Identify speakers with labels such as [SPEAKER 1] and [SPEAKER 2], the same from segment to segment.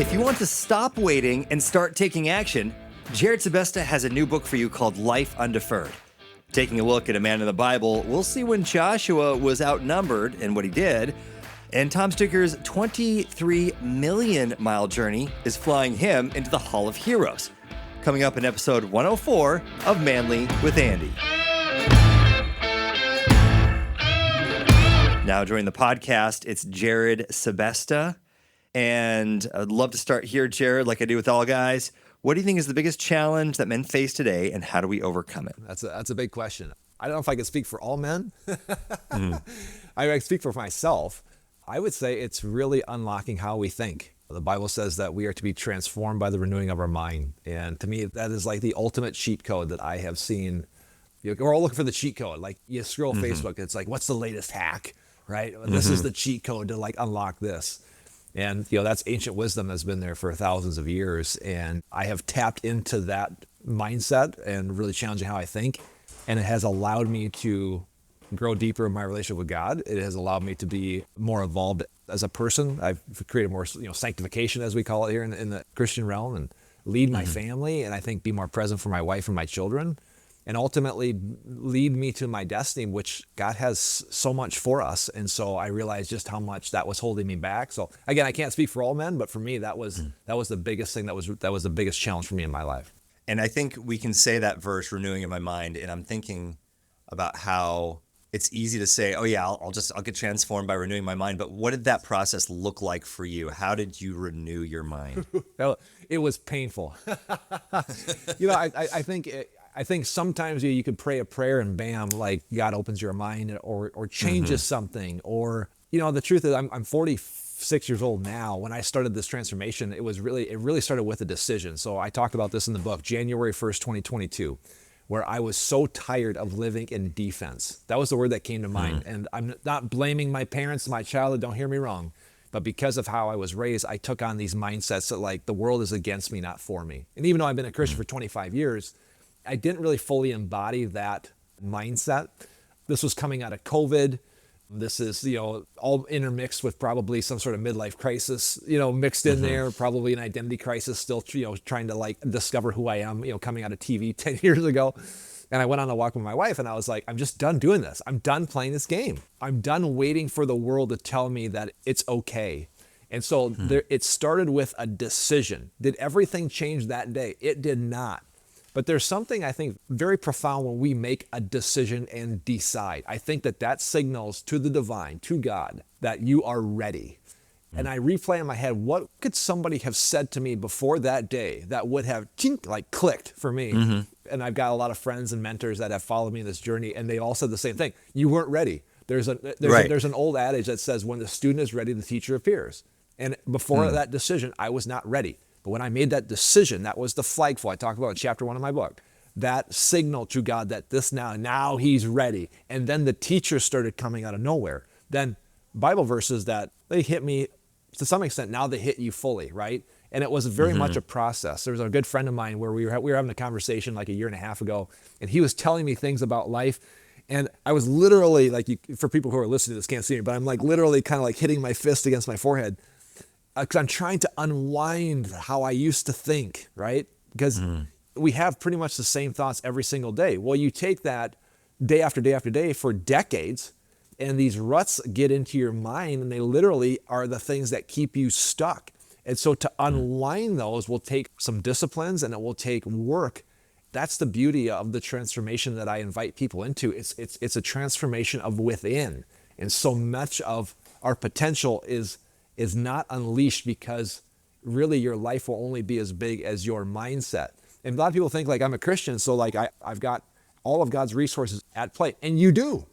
[SPEAKER 1] If you want to stop waiting and start taking action, Jerrid Sebesta has a new book for you called Life Undeferred. Taking a look at a man in the Bible, we'll see when Joshua was outnumbered and what he did, and Tom Stoker's 23 million mile journey is flying him into the Hall of Heroes. Coming up in episode 104 of Manly with Andy. Now joining the podcast, it's Jerrid Sebesta. And I'd love to start here, Jerrid, like I do with all guys. What do you think is the biggest challenge that men face today, and how do we overcome it?
[SPEAKER 2] That's a big question. I don't know if I can speak for all men. I can speak for myself. I would say it's really unlocking how we think. The Bible says that we are to be transformed by the renewing of our mind. And to me, that is like the ultimate cheat code that I have seen. We're all looking for the cheat code. Like you scroll Facebook, it's like, what's the latest hack, right? This is the cheat code to like unlock this. And, that's ancient wisdom that's been there for thousands of years. And I have tapped into that mindset and really challenging how I think. And it has allowed me to grow deeper in my relationship with God. It has allowed me to be more evolved as a person. I've created more, sanctification, as we call it here in the Christian realm, and lead my family. And I think be more present for my wife and my children. And ultimately lead me to my destiny, which God has so much for us. And so I realized just how much that was holding me back. So again, I can't speak for all men, but for me, that was the biggest thing. That was the biggest challenge for me in my life.
[SPEAKER 1] And I think we can say that verse, renewing in my mind. And I'm thinking about how it's easy to say, oh yeah, I'll get transformed by renewing my mind. But what did that process look like for you? How did you renew your mind?
[SPEAKER 2] It was painful. I think sometimes you could pray a prayer and bam, like God opens your mind or changes something. Or, the truth is I'm 46 years old now. When I started this transformation, it really started with a decision. So I talk about this in the book, January 1st, 2022, where I was so tired of living in defense. That was the word that came to mind. And I'm not blaming my parents, my childhood, don't hear me wrong. But because of how I was raised, I took on these mindsets that like the world is against me, not for me. And even though I've been a Christian for 25 years, I didn't really fully embody that mindset. This was coming out of COVID. This is, all intermixed with probably some sort of midlife crisis, mixed in there, probably an identity crisis, still, trying to like discover who I am, coming out of TV 10 years ago. And I went on a walk with my wife and I was like, I'm just done doing this. I'm done playing this game. I'm done waiting for the world to tell me that it's okay. And so it started with a decision. Did everything change that day? It did not. But there's something I think very profound when we make a decision and decide. I think that signals to the divine, to God, that you are ready. And I replay in my head, what could somebody have said to me before that day that would have clicked for me? And I've got a lot of friends and mentors that have followed me in this journey, and they all said the same thing. You weren't ready. There's an old adage that says, when the student is ready, the teacher appears. And before that decision, I was not ready. But when I made that decision, that was the flagpole I talked about in chapter 1 of my book. That signal to God that this now he's ready. And then the teachers started coming out of nowhere. Then Bible verses that they hit me to some extent, now they hit you fully, right? And it was very much a process. There was a good friend of mine where we were having a conversation like a year and a half ago, and he was telling me things about life. And I was literally for people who are listening to this can't see me, but I'm like literally kind of like hitting my fist against my forehead. Because I'm trying to unwind how I used to think, right? Because we have pretty much the same thoughts every single day. Well, you take that day after day after day for decades, and these ruts get into your mind, and they literally are the things that keep you stuck. And so to unwind those will take some disciplines, and it will take work. That's the beauty of the transformation that I invite people into. It's a transformation of within. And so much of our potential is not unleashed because really your life will only be as big as your mindset. And a lot of people think like I'm a Christian, so like I've got all of God's resources at play. And you do,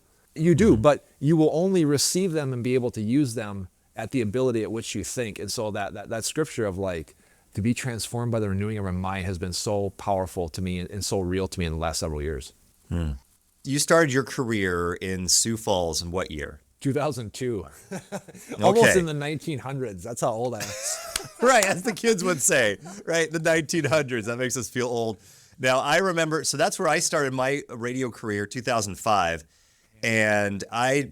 [SPEAKER 2] but you will only receive them and be able to use them at the ability at which you think. And so that scripture of like, to be transformed by the renewing of our mind has been so powerful to me and so real to me in the last several years.
[SPEAKER 1] You started your career in Sioux Falls in what year?
[SPEAKER 2] 2002. Almost in the 1900s. That's how old I am.
[SPEAKER 1] Right, as the kids would say, right? The 1900s. That makes us feel old. Now, I remember, so that's where I started my radio career, 2005. And I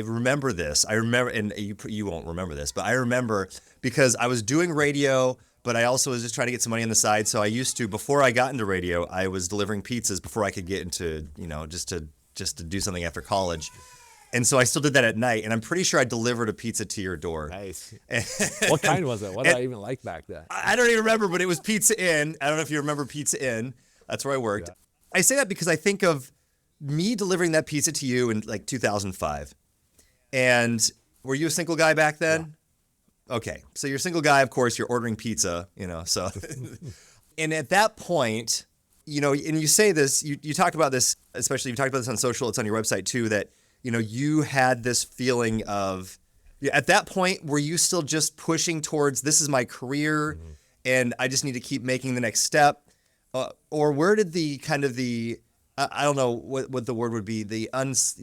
[SPEAKER 1] remember this. I remember, and you won't remember this, but I remember because I was doing radio, but I also was just trying to get some money on the side. So I used to, before I got into radio, I was delivering pizzas before I could get into, just to do something after college. And so I still did that at night, and I'm pretty sure I delivered a pizza to your door.
[SPEAKER 2] Nice. What kind was it? What did I even like back then?
[SPEAKER 1] I don't even remember, but it was Pizza Inn. I don't know if you remember Pizza Inn. That's where I worked. Yeah. I say that because I think of me delivering that pizza to you in like 2005. And were you a single guy back then? Yeah. Okay. So you're a single guy, of course, you're ordering pizza, so. And at that point, and you say this, you talked about this, especially you talked about this on social, it's on your website too, that, you had this feeling of, at that point, were you still just pushing towards, this is my career and I just need to keep making the next step? Or where did the kind of I don't know what the word would be,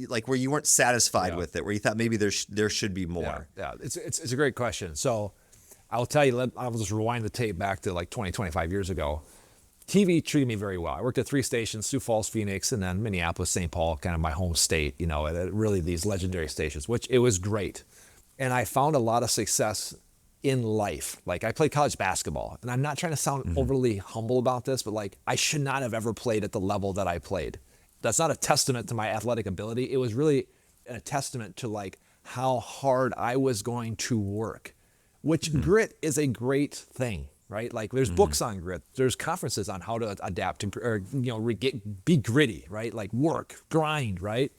[SPEAKER 1] like where you weren't satisfied with it, where you thought maybe there should be more?
[SPEAKER 2] Yeah. It's a great question. So I'll tell you, I'll just rewind the tape back to like 25 years ago. TV treated me very well. I worked at 3 stations, Sioux Falls, Phoenix, and then Minneapolis, St. Paul, kind of my home state, really these legendary stations, which it was great. And I found a lot of success in life. Like I played college basketball, and I'm not trying to sound overly humble about this, but like I should not have ever played at the level that I played. That's not a testament to my athletic ability. It was really a testament to like how hard I was going to work, which grit is a great thing. Right? Like there's books on grit. There's conferences on how to adapt to, or, be gritty, right? Like work, grind, right?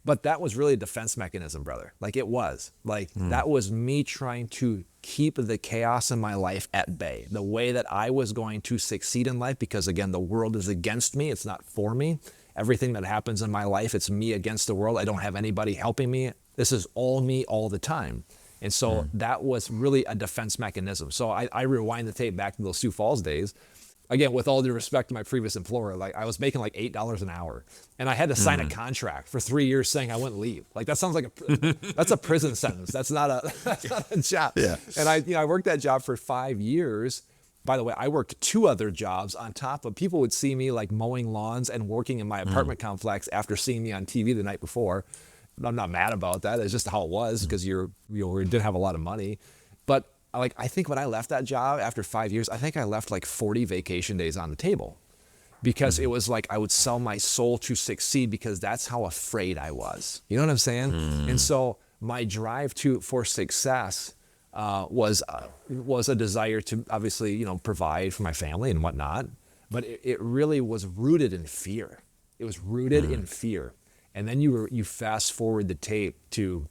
[SPEAKER 2] But that was really a defense mechanism, brother. Like it was like, that was me trying to keep the chaos in my life at bay, the way that I was going to succeed in life, because again, the world is against me. It's not for me. Everything that happens in my life, it's me against the world. I don't have anybody helping me. This is all me all the time. And so that was really a defense mechanism. So I rewind the tape back to those Sioux Falls days. Again, with all due respect to my previous employer, like I was making like $8 an hour, and I had to sign a contract for 3 years saying I wouldn't leave. Like that sounds like that's a prison sentence. That's not a job.
[SPEAKER 1] Yeah.
[SPEAKER 2] And I worked that job for 5 years. By the way, I worked 2 other jobs on top of, people would see me like mowing lawns and working in my apartment complex after seeing me on TV the night before. I'm not mad about that. It's just how it was, because we didn't have a lot of money. But like, I think when I left that job after 5 years, I think I left like 40 vacation days on the table, because it was like I would sell my soul to succeed, because that's how afraid I was. You know what I'm saying? And so my drive for success was a desire to obviously, provide for my family and whatnot. But it really was rooted in fear. It was rooted in fear. And then you fast forward the tape to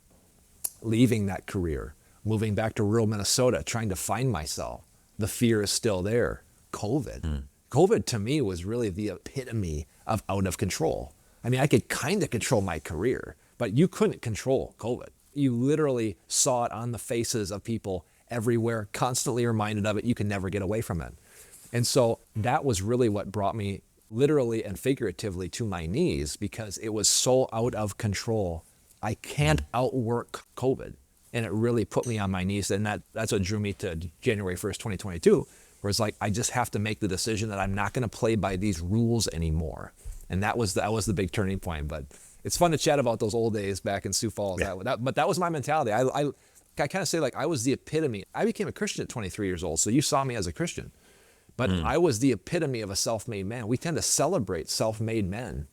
[SPEAKER 2] leaving that career, moving back to rural Minnesota, trying to find myself. The fear is still there. COVID. COVID to me was really the epitome of out of control. I mean, I could kind of control my career, but you couldn't control COVID. You literally saw it on the faces of people everywhere, constantly reminded of it. You can never get away from it. And so that was really what brought me literally and figuratively to my knees, because it was so out of control. I can't outwork COVID. And it really put me on my knees. And that's what drew me to January 1st, 2022, where it's like, I just have to make the decision that I'm not going to play by these rules anymore. And that was the big turning point. But it's fun to chat about those old days back in Sioux Falls. Yeah. But that was my mentality. I kind of say like I was the epitome. I became a Christian at 23 years old. So you saw me as a Christian. But I was the epitome of a self-made man. We tend to celebrate self-made men.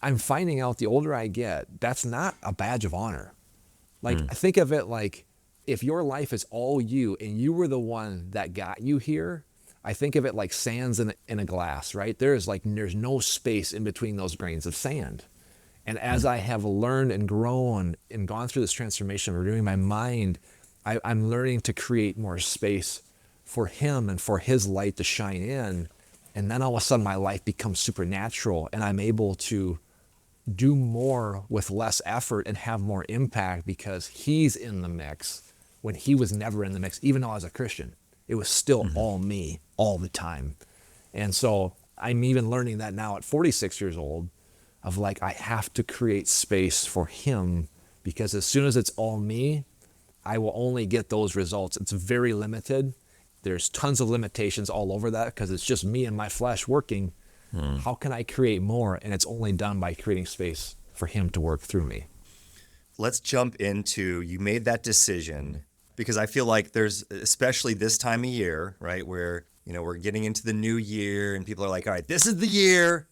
[SPEAKER 2] I'm finding out the older I get, that's not a badge of honor. Like, think of it like, if your life is all you and you were the one that got you here, I think of it like sands in a glass, right? There's no space in between those grains of sand. And as I have learned and grown and gone through this transformation of renewing my mind, I'm learning to create more space for him and for his light to shine in. And then all of a sudden my life becomes supernatural, and I'm able to do more with less effort and have more impact, because he's in the mix when he was never in the mix. Even though I was a Christian, it was still all me all the time. And so I'm even learning that now at 46 years old, of like, I have to create space for him, because as soon as it's all me, I will only get those results. It's very limited. There's tons of limitations all over that, because it's just me and my flesh working. How can I create more? And it's only done by creating space for him to work through me.
[SPEAKER 1] Let's jump into, you made that decision, because I feel like there's, especially this time of year, right, where, we're getting into the new year and people are like, all right, this is the year,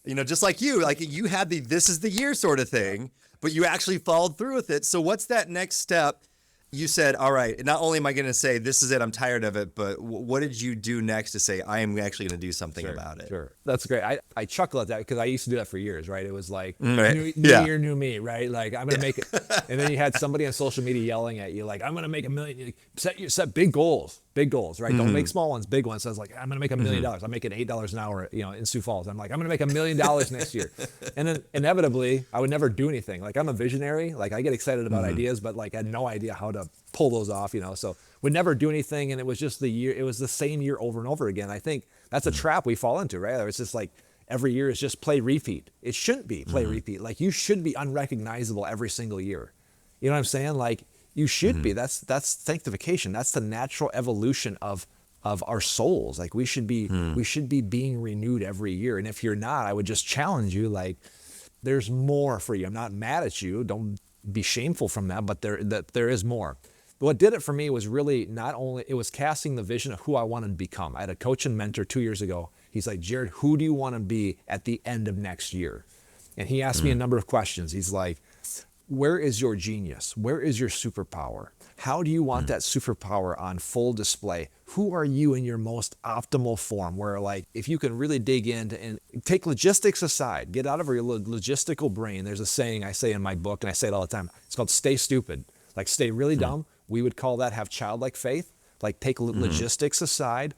[SPEAKER 1] just like you had the, this is the year sort of thing, but you actually followed through with it. So what's that next step? You said, all right, not only am I going to say, this is it, I'm tired of it, but what did you do next to say, I am actually going to do something about it?
[SPEAKER 2] Sure. That's great. I chuckle at that because I used to do that for years, right? It was like,
[SPEAKER 1] right.
[SPEAKER 2] new year, new me, right? Like, I'm going to make it. And then you had somebody on social media yelling at you, like, I'm going to make $1 million. Set big goals, right? Don't make small ones, big ones. So I was like, I'm going to make $1 million. I'm making $8 an hour, in Sioux Falls. I'm like, I'm going to make $1 million next year. And then inevitably, I would never do anything. Like, I'm a visionary. Like, I get excited about ideas, but like, I had no idea how to pull those off, so would never do anything. And it was just it was the same year over and over again. I think that's a trap we fall into, right? It's just like every year is just play repeat. It shouldn't be play repeat. Like, you should be unrecognizable every single year. You know what I'm saying? Like, you should be. That's sanctification. That's the natural evolution of our souls. Like, we should be being renewed every year. And if you're not, I would just challenge you, like, there's more for you. I'm not mad at you. Don't be shameful from that, but there is more. What did it for me was really not only, it was casting the vision of who I wanted to become. I had a coach and mentor 2 years ago. He's like, Jerrid, who do you want to be at the end of next year? And he asked me a number of questions. He's like, where is your genius? Where is your superpower? How do you want that superpower on full display? Who are you in your most optimal form? Where, like, if you can really dig into and take logistics aside, get out of your logistical brain. There's a saying I say in my book, and I say it all the time. It's called stay stupid. Like, stay really dumb. We would call that have childlike faith. Like, take logistics aside.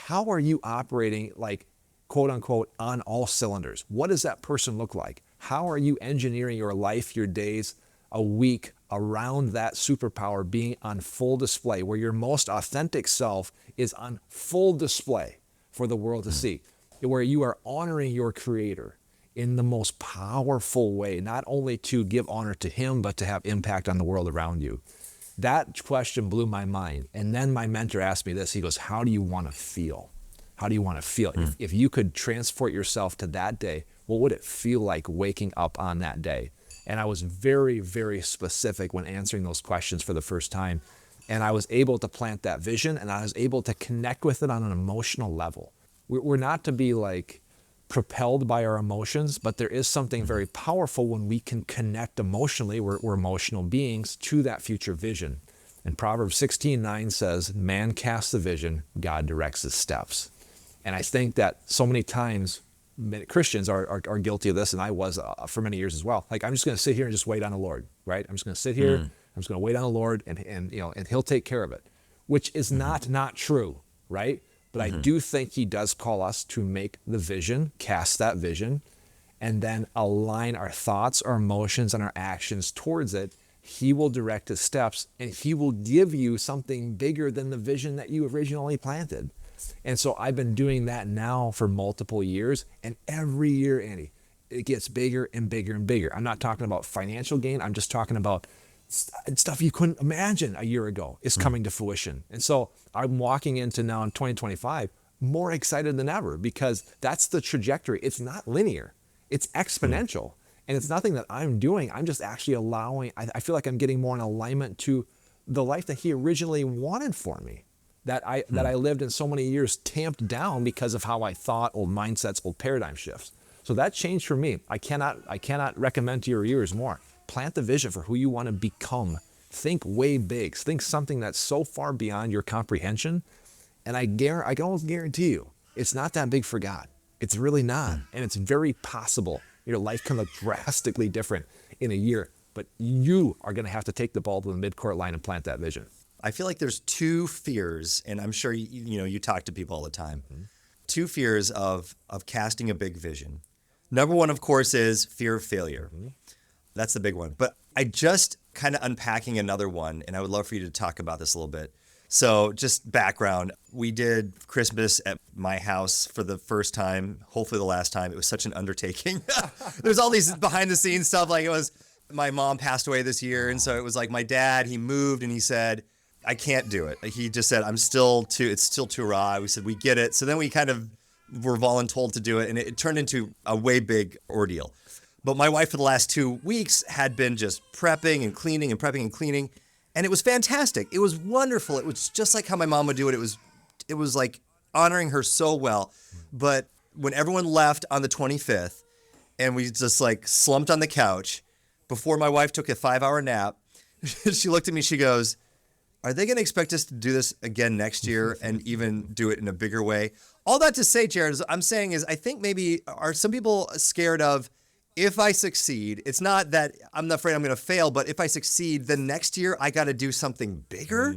[SPEAKER 2] How are you operating, like, quote unquote, on all cylinders? What does that person look like? How are you engineering your life, your days, a week around that superpower being on full display, where your most authentic self is on full display for the world to see, where you are honoring your creator in the most powerful way, not only to give honor to him, but to have impact on the world around you? That question blew my mind. And then my mentor asked me this. He goes, how do you want to feel? How do you want to feel? If you could transport yourself to that day, what would it feel like waking up on that day? And I was very, very specific when answering those questions for the first time. And I was able to plant that vision, and I was able to connect with it on an emotional level. We're not to be like propelled by our emotions, but there is something very powerful when we can connect emotionally, we're emotional beings, to that future vision. And Proverbs 16:9 says, man casts the vision, God directs his steps. And I think that so many times Christians are guilty of this, and I was for many years as well. Like, I'm just going to sit here and just wait on the Lord, right? I'm just going to sit here, I'm just going to wait on the Lord, and he'll take care of it, which is not true, right? But I do think he does call us to make the vision, cast that vision, and then align our thoughts, our emotions, and our actions towards it. He will direct his steps, and he will give you something bigger than the vision that you originally planted. And so I've been doing that now for multiple years, and every year, Andy, it gets bigger and bigger and bigger. I'm not talking about financial gain. I'm just talking about stuff you couldn't imagine a year ago is coming to fruition. And so I'm walking into now in 2025 more excited than ever, because that's the trajectory. It's not linear. It's exponential. And it's nothing that I'm doing. I'm just actually allowing, I feel like I'm getting more in alignment to the life that he originally wanted for me, that I lived in so many years tamped down because of how I thought, old mindsets, old paradigm shifts. So that changed for me. I cannot recommend to your ears more. Plant the vision for who you want to become. Think way big. Think something that's so far beyond your comprehension. And I can almost guarantee you, it's not that big for God. It's really not. And it's very possible your life can look drastically different in a year. But you are going to have to take the ball to the midcourt line and plant that vision.
[SPEAKER 1] I feel like there's two fears, and I'm sure you talk to people all the time. Two fears of casting a big vision. Number one, of course, is fear of failure. That's the big one. But I just kind of unpacking another one, and I would love for you to talk about this a little bit. So just background, we did Christmas at my house for the first time, hopefully the last time. It was such an undertaking. There's all these behind the scenes stuff. Like, it was, my mom passed away this year. And so it was like my dad, he moved and he said, I can't do it. He just said, it's still too raw. We said, we get it. So then we kind of were voluntold to do it. And it turned into a way big ordeal. But my wife for the last 2 weeks had been just prepping and cleaning and prepping and cleaning. And it was fantastic. It was wonderful. It was just like how my mom would do it. It was like honoring her so well. But when everyone left on the 25th and we just like slumped on the couch before my wife took a 5-hour nap, she looked at me, she goes, are they going to expect us to do this again next year and even do it in a bigger way? All that to say, Jerrid, I'm saying is I think maybe are some people scared of if I succeed, it's not that I'm afraid I'm going to fail, but if I succeed, then next year I got to do something bigger.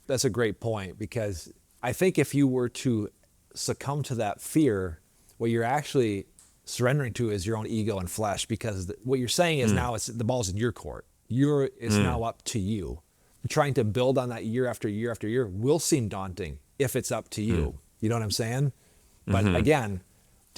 [SPEAKER 2] That's a great point, because I think if you were to succumb to that fear, what you're actually surrendering to is your own ego and flesh, because what you're saying is now the ball's in your court. It's now up to you. Trying to build on that year after year after year will seem daunting if it's up to you. You know what I'm saying? But again,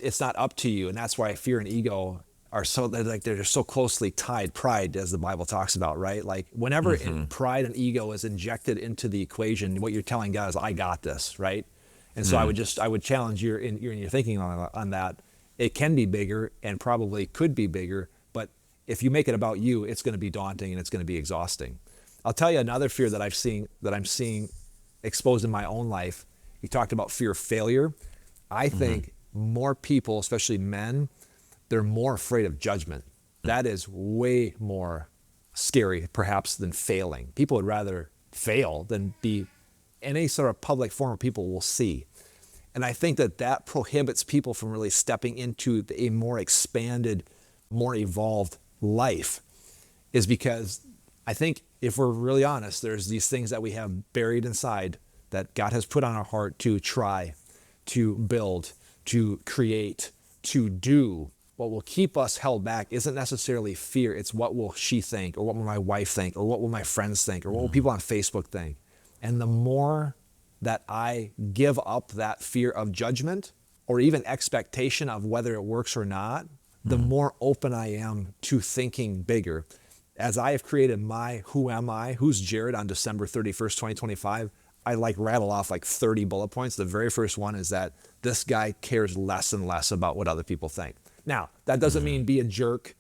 [SPEAKER 2] it's not up to you. And that's why fear and ego are they're so closely tied. Pride, as the Bible talks about, right? Like whenever pride and ego is injected into the equation, what you're telling God is, I got this, right? And so I would challenge your thinking on that. It can be bigger and probably could be bigger, but if you make it about you, it's going to be daunting and it's going to be exhausting. I'll tell you another fear that I'm seeing exposed in my own life. You talked about fear of failure. I think more people, especially men, they're more afraid of judgment. That is way more scary, perhaps, than failing. People would rather fail than be any sort of public forum people will see. And I think that prohibits people from really stepping into a more expanded, more evolved life, is because I think if we're really honest, there's these things that we have buried inside that God has put on our heart to try, to build, to create, to do. What will keep us held back isn't necessarily fear. It's what will she think, or what will my wife think, or what will my friends think, or what will people on Facebook think. And the more that I give up that fear of judgment or even expectation of whether it works or not, the more open I am to thinking bigger. As I have created my Who Am I, Who's Jerrid on December 31st, 2025, I rattle off 30 bullet points. The very first one is that this guy cares less and less about what other people think. Now, that doesn't mean be a jerk.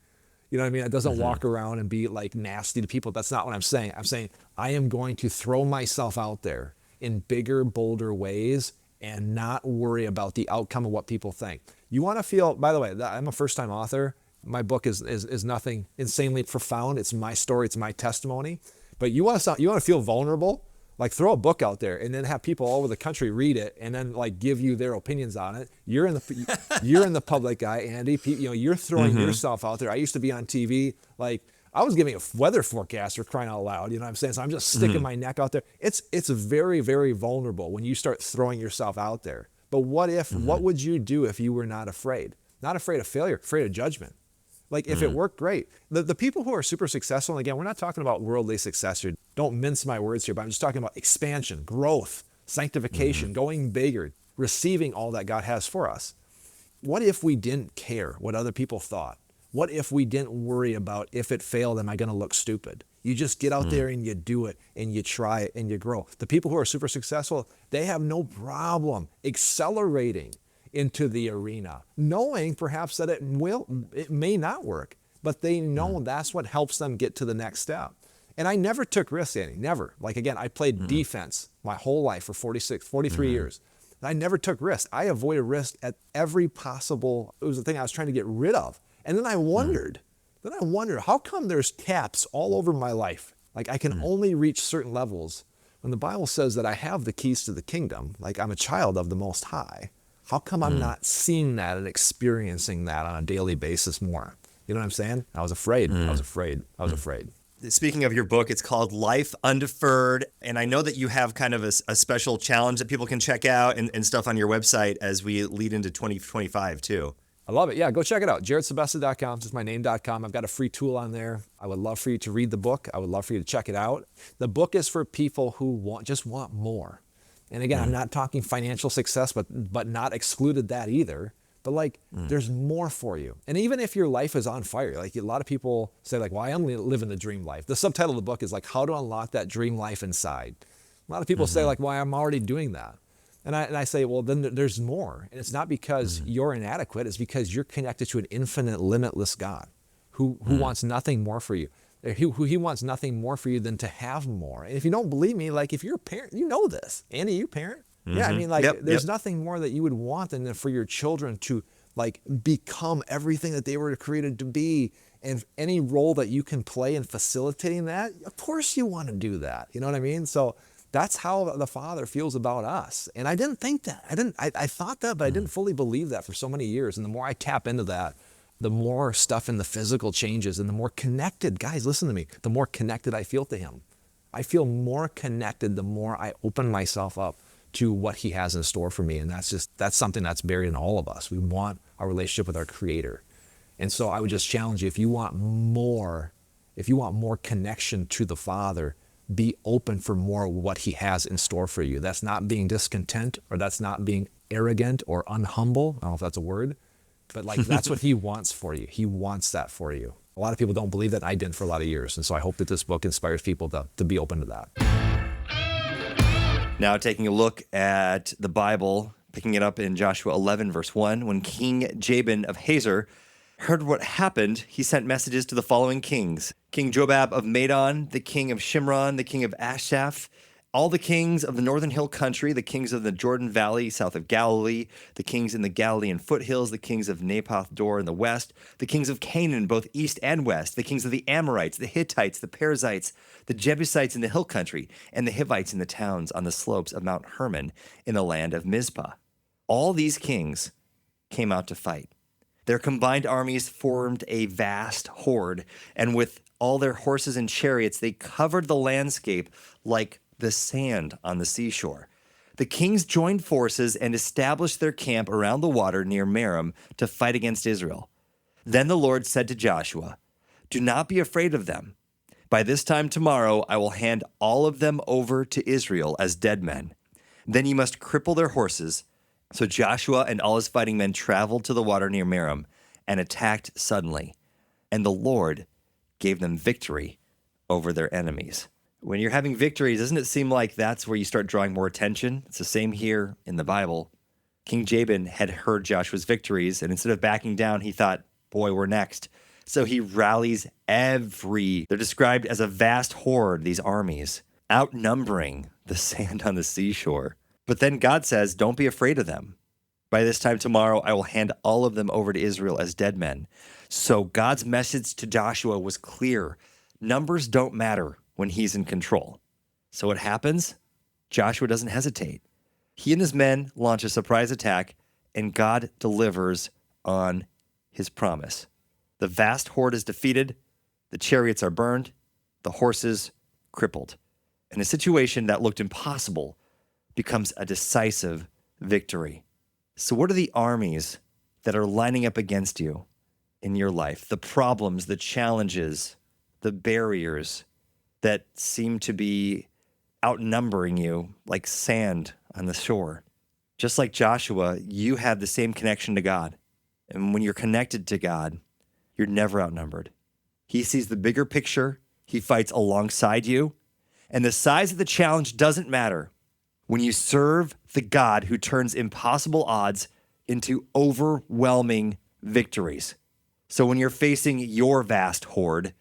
[SPEAKER 2] You know what I mean? It doesn't walk around and be nasty to people. That's not what I'm saying. I'm saying I am going to throw myself out there in bigger, bolder ways and not worry about the outcome of what people think. You want to feel, by the way, I'm a first-time author. My book is nothing insanely profound. It's my story. It's my testimony. But you want to feel vulnerable? Throw a book out there and then have people all over the country read it and then give you their opinions on it. You're in the public eye, Andy. You're throwing yourself out there. I used to be on TV. I was giving a weather forecast, for crying out loud. You know what I'm saying? So I'm just sticking my neck out there. It's very, very vulnerable when you start throwing yourself out there. But what would you do if you were not afraid? Not afraid of failure, afraid of judgment. If it worked, great. The people who are super successful, and again, we're not talking about worldly success here. Don't mince my words here, but I'm just talking about expansion, growth, sanctification, going bigger, receiving all that God has for us. What if we didn't care what other people thought? What if we didn't worry about, if it failed, am I going to look stupid? You just get out there and you do it and you try it and you grow. The people who are super successful, they have no problem accelerating into the arena, knowing perhaps that it may not work, but they know that's what helps them get to the next step. And I never took risks, Andy, never. Again, I played defense my whole life for 43 years. I never took risks. I avoided risk at every possible, it was the thing I was trying to get rid of. And then I wondered, how come there's caps all over my life? I can only reach certain levels when the Bible says that I have the keys to the kingdom, I'm a child of the Most High. How come I'm not seeing that and experiencing that on a daily basis more? You know what I'm saying? I was afraid. I was afraid.
[SPEAKER 1] Speaking of your book, it's called Life Undeferred. And I know that you have kind of a special challenge that people can check out and stuff on your website as we lead into 2025 too.
[SPEAKER 2] I love it. Yeah, go check it out. JerridSebesta.com. Just my name.com. I've got a free tool on there. I would love for you to read the book. I would love for you to check it out. The book is for people who just want more. And again, I'm not talking financial success, but not excluded that either. But there's more for you. And even if your life is on fire, a lot of people say well, I am living the dream life. The subtitle of the book is how to unlock that dream life inside. A lot of people say well, I'm already doing that. And I say, well, then there's more. And it's not because you're inadequate. It's because you're connected to an infinite, limitless God. who wants nothing more for you. He wants nothing more for you than to have more. And if you don't believe me, like if you're a parent, you know this. Andy, you parent? Yeah, I mean, like there's nothing more that you would want than for your children to like become everything that they were created to be. And any role that you can play in facilitating that, of course you want to do that. You know what I mean? So that's how the Father feels about us. And I didn't think that. I thought that, but I didn't fully believe that for so many years. And the more I tap into that, the more stuff in the physical changes and the more connected, guys, listen to me, the more connected I feel to him. I feel more connected the more I open myself up to what he has in store for me. And that's something that's buried in all of us. We want our relationship with our Creator. And so I would just challenge you, if you want more connection to the Father, be open for more of what he has in store for you. That's not being discontent, or that's not being arrogant or unhumble. I don't know if that's a word, but like that's what he wants for you. He wants that for you. A lot of people don't believe that. I didn't for a lot of years. And so I hope that this book inspires people to be open to that.
[SPEAKER 1] Now taking a look at the Bible, picking it up in Joshua 11, verse 1, when King Jabin of Hazor heard what happened, he sent messages to the following kings: King Jobab of Madon, the king of Shimron, the king of Ashaph, all the kings of the northern hill country, the kings of the Jordan Valley south of Galilee, the kings in the Galilean foothills, the kings of Naphoth Dor in the west, the kings of Canaan both east and west, the kings of the Amorites, the Hittites, the Perizzites, the Jebusites in the hill country, and the Hivites in the towns on the slopes of Mount Hermon in the land of Mizpah. All these kings came out to fight. Their combined armies formed a vast horde, and with all their horses and chariots, they covered the landscape like the sand on the seashore. The kings joined forces and established their camp around the water near Merom to fight against Israel. Then the Lord said to Joshua, "Do not be afraid of them. By this time tomorrow, I will hand all of them over to Israel as dead men. Then you must cripple their horses." So Joshua and all his fighting men traveled to the water near Merom and attacked suddenly, and the Lord gave them victory over their enemies. When you're having victory, doesn't it seem like that's where you start drawing more attention? It's the same here in the Bible. King Jabin had heard Joshua's victories, and instead of backing down, he thought, boy, we're next. So he rallies they're described as a vast horde, these armies, outnumbering the sand on the seashore. But then God says, don't be afraid of them. By this time tomorrow, I will hand all of them over to Israel as dead men. So God's message to Joshua was clear. Numbers don't matter when he's in control. So what happens? Joshua doesn't hesitate. He and his men launch a surprise attack, and God delivers on his promise. The vast horde is defeated, the chariots are burned, the horses crippled. And a situation that looked impossible becomes a decisive victory. So what are the armies that are lining up against you in your life? The problems, the challenges, the barriers that seem to be outnumbering you like sand on the shore. Just like Joshua, you have the same connection to God. And when you're connected to God, you're never outnumbered. He sees the bigger picture. He fights alongside you. And the size of the challenge doesn't matter when you serve the God who turns impossible odds into overwhelming victories. So when you're facing your vast horde,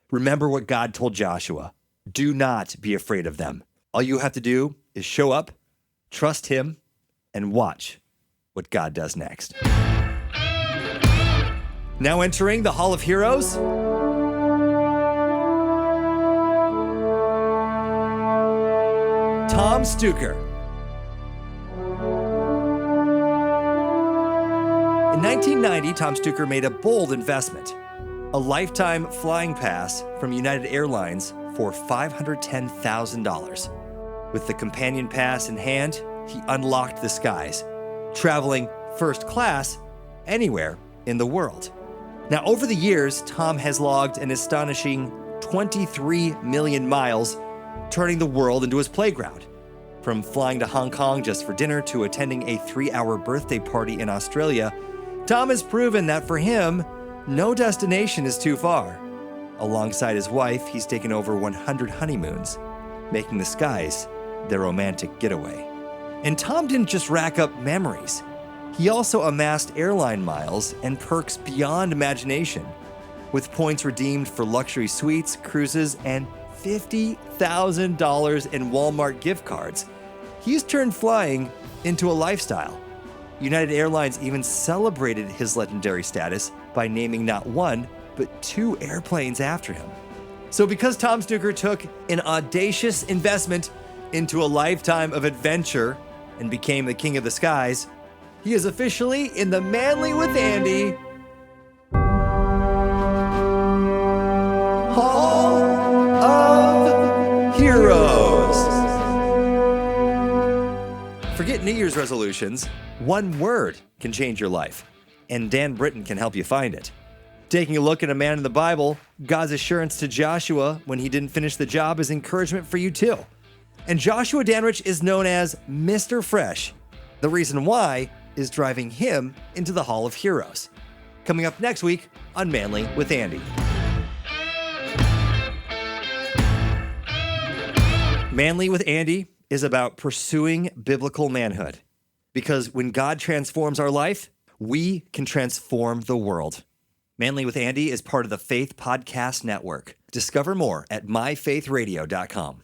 [SPEAKER 1] remember what God told Joshua. Do not be afraid of them. All you have to do is show up, trust him, and watch what God does next. Now entering the Hall of Heroes, Tom Stoker. In 1990, Tom Stoker made a bold investment, a lifetime flying pass from United Airlines for $510,000. With the companion pass in hand, he unlocked the skies, traveling first class anywhere in the world. Now, over the years, Tom has logged an astonishing 23 million miles, turning the world into his playground. From flying to Hong Kong just for dinner to attending a 3-hour birthday party in Australia, Tom has proven that for him, no destination is too far. Alongside his wife, he's taken over 100 honeymoons, making the skies their romantic getaway. And Tom didn't just rack up memories. He also amassed airline miles and perks beyond imagination. with points redeemed for luxury suites, cruises, and $50,000 in Walmart gift cards. He's turned flying into a lifestyle. United Airlines even celebrated his legendary status by naming not one, but 2 airplanes after him. So because Tom Stoker took an audacious investment into a lifetime of adventure and became the king of the skies, he is officially in the Manly with Andy Hall of Heroes. Forget New Year's resolutions. One word can change your life, and Dan Britton can help you find it. Taking a look at a man in the Bible, God's assurance to Joshua when he didn't finish the job is encouragement for you too. And Joshua Danrich is known as Mr. Fresh. The reason why is driving him into the Hall of Heroes. Coming up next week on Manly with Andy. Manly with Andy is about pursuing biblical manhood. Because when God transforms our life, we can transform the world. Manly with Andy is part of the Faith Podcast Network. Discover more at myfaithradio.com.